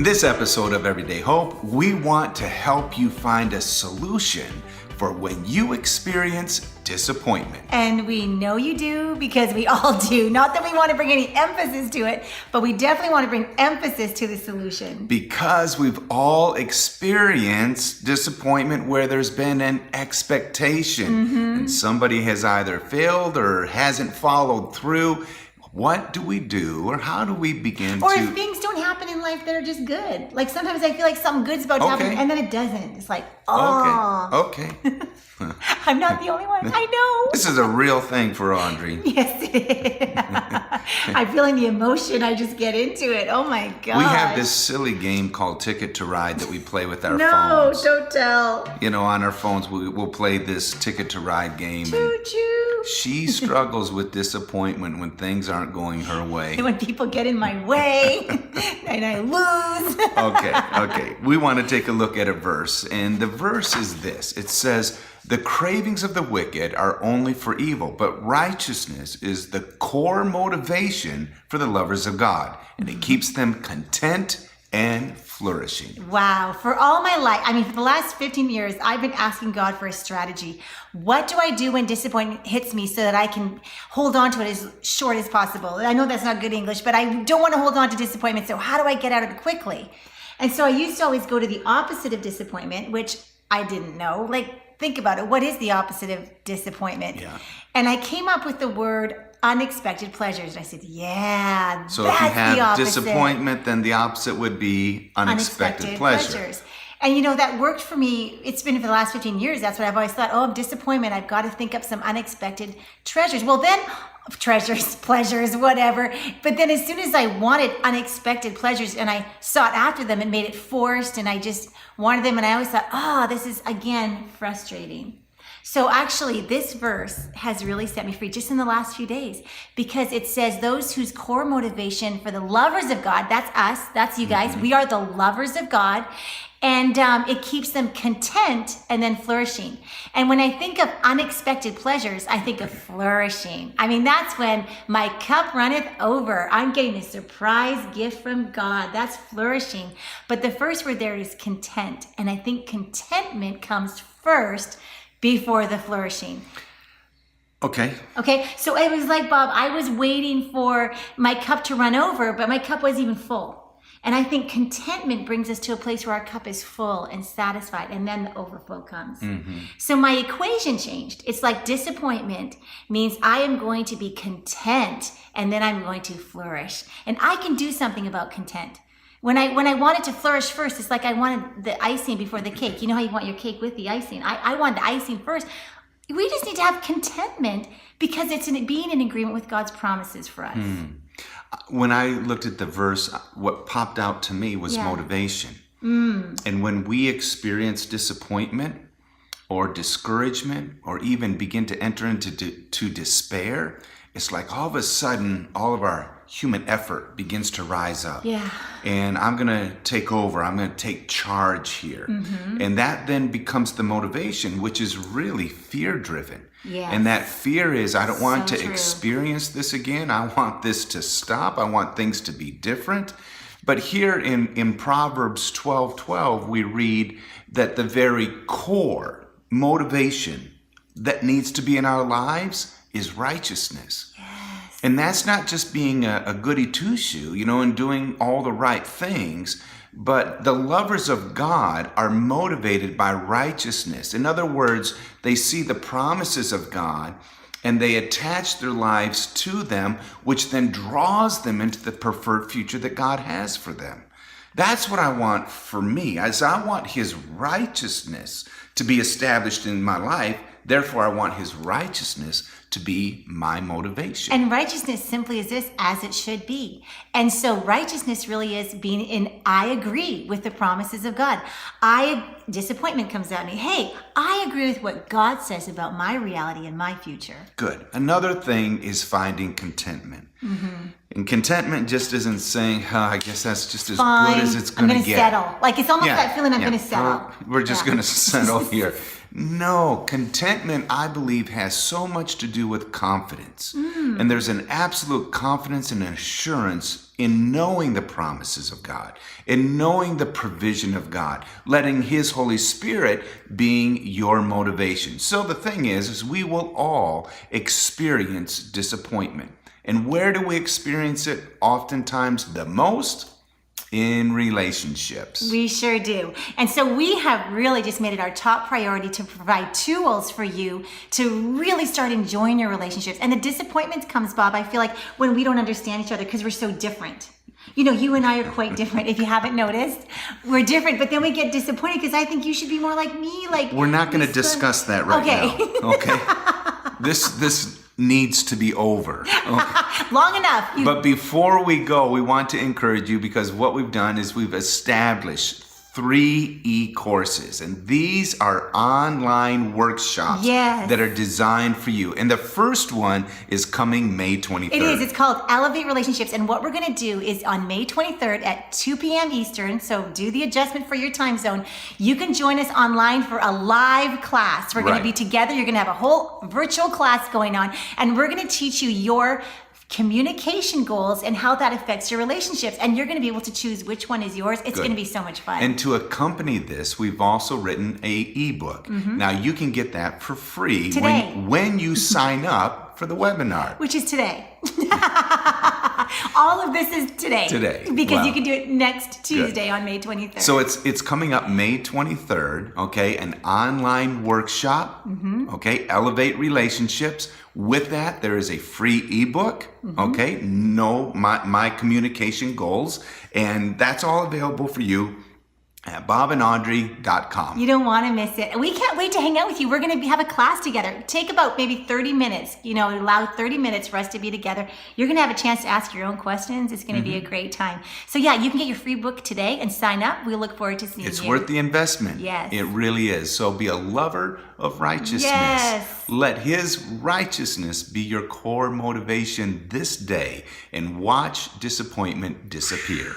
In this episode of Everyday Hope, we want to help you find a solution for when you experience disappointment. And we know you do because we all do. Not that we want to bring any emphasis to it, but we definitely want to bring emphasis to the solution. Because we've all experienced disappointment where there's been an expectation and somebody has either failed or hasn't followed through. What do we do, or how do we begin or to... if things don't happen in life that are just good. Like sometimes I feel like something good's about to happen and then it doesn't. It's like, oh. Okay. I'm not the only one. I know. This is a real thing for Audrey. Yes, it is. I'm feeling the emotion. I just get into it. Oh my God. We have this silly game called Ticket to Ride that we play with our No, phones. don't tell. You know, on our phones, we'll play this Ticket to Ride game. Choo choo. She struggles with disappointment when things aren't going her way. When people get in my way and I lose. Okay. We want to take a look at a verse. And the verse is this. It says, "The cravings of the wicked are only for evil, but righteousness is the core motivation for the lovers of God, and it keeps them content and flourishing." Wow. For all my life, for the last 15 years, I've been asking God for a strategy. What do I do when disappointment hits me so that I can hold on to it as short as possible? I know that's not good English, but I don't want to hold on to disappointment. So how do I get out of it quickly? And so I used to always go to the opposite of disappointment, which I didn't know. Think about it. What is the opposite of disappointment? Yeah. And I came up with the word unexpected pleasures. And I said, yeah, So that's if you have the opposite. disappointment, then the opposite would be unexpected pleasure. Pleasures. And that worked for me. It's been for the last 15 years. That's what I've always thought. Oh, disappointment. I've got to think up some unexpected treasures. Well, then treasures, pleasures, whatever. But then as soon as I wanted unexpected pleasures and I sought after them and made it forced and I just wanted them, and I always thought, this is again frustrating. So actually this verse has really set me free just in the last few days, because it says those whose core motivation for the lovers of God, that's us, that's you guys, we are the lovers of God, and it keeps them content and then flourishing. And when I think of unexpected pleasures, I think of flourishing. That's when my cup runneth over. I'm getting a surprise gift from God. That's flourishing. But the first word there is content. And I think contentment comes first before the flourishing. Okay. So it was like, Bob, I was waiting for my cup to run over, but my cup wasn't even full. And I think contentment brings us to a place where our cup is full and satisfied, and then the overflow comes. So my equation changed. It's like disappointment means I am going to be content, and then I'm going to flourish. And I can do something about content. When I wanted to flourish first, it's like I wanted the icing before the cake. You know how you want your cake with the icing? I wanted the icing first. We just need to have contentment because it's being in agreement with God's promises for us. When I looked at the verse, what popped out to me was motivation. And when we experience disappointment or discouragement or even begin to enter into despair, it's like all of a sudden, all of our human effort begins to rise up. Yeah. And I'm going to take over. I'm going to take charge here. And that then becomes the motivation, which is really fear-driven. Yes. And that fear is, I don't want So to true. experience this again. I want this to stop. I want things to be different. But here in Proverbs 12:12, we read that the very core motivation that needs to be in our lives is righteousness. Yes. And that's not just being a goody two-shoe, and doing all the right things, but the lovers of God are motivated by righteousness. In other words, they see the promises of God and they attach their lives to them, which then draws them into the preferred future that God has for them. That's what I want for me, as I want His righteousness to be established in my life. Therefore, I want His righteousness to be my motivation. And righteousness simply is this, as it should be. And so righteousness really is being in, I agree with the promises of God. Disappointment comes at me. Hey, I agree with what God says about my reality and my future. Good. Another thing is finding contentment. And contentment just isn't saying, I guess that's just as Fine, good as it's going to get. I'm going to settle. Like it's almost that feeling I'm going to settle. We're just going to settle here. No, contentment, I believe, has so much to do with confidence. And there's an absolute confidence and assurance in knowing the promises of God, in knowing the provision of God, letting His Holy Spirit being your motivation. So the thing is we will all experience disappointment. And where do we experience it oftentimes the most? In relationships. We sure do. And so we have really just made it our top priority to provide tools for you to really start enjoying your relationships. And the disappointment comes, Bob, I feel like when we don't understand each other because we're so different. You know, you and I are quite different. If you haven't noticed, we're different. But then we get disappointed because I think you should be more like me. Like we're not going to discuss that right now. Okay. This needs to be over. Okay. Long enough. But before we go, we want to encourage you because what we've done is we've established 3 e-courses, and these are online workshops that are designed for you. And the first one is coming May 23rd. It is. It's called Elevate Relationships. And what we're going to do is on May 23rd at 2 p.m. Eastern, so do the adjustment for your time zone. You can join us online for a live class. We're going to be together. You're going to have a whole virtual class going on, and we're going to teach you your communication goals and how that affects your relationships. And you're going to be able to choose which one is yours. It's going to be so much fun. And to accompany this, we've also written a ebook. Now you can get that for free today when you sign up for the webinar. Which is today. All of this is today. Because you can do it next Tuesday on May 23rd. So it's coming up May 23rd, okay? An online workshop, okay? Elevate Relationships. With that, there is a free ebook, okay? Know my communication goals, and that's all available for you at bobandaudrey.com. You don't want to miss it. We can't wait to hang out with you. We're going to have a class together. Take about maybe 30 minutes, allow 30 minutes for us to be together. You're going to have a chance to ask your own questions. It's going to be a great time. So yeah, you can get your free book today and sign up. We look forward to seeing you. It's worth the investment. Yes. It really is. So be a lover of righteousness. Yes. Let His righteousness be your core motivation this day and watch disappointment disappear.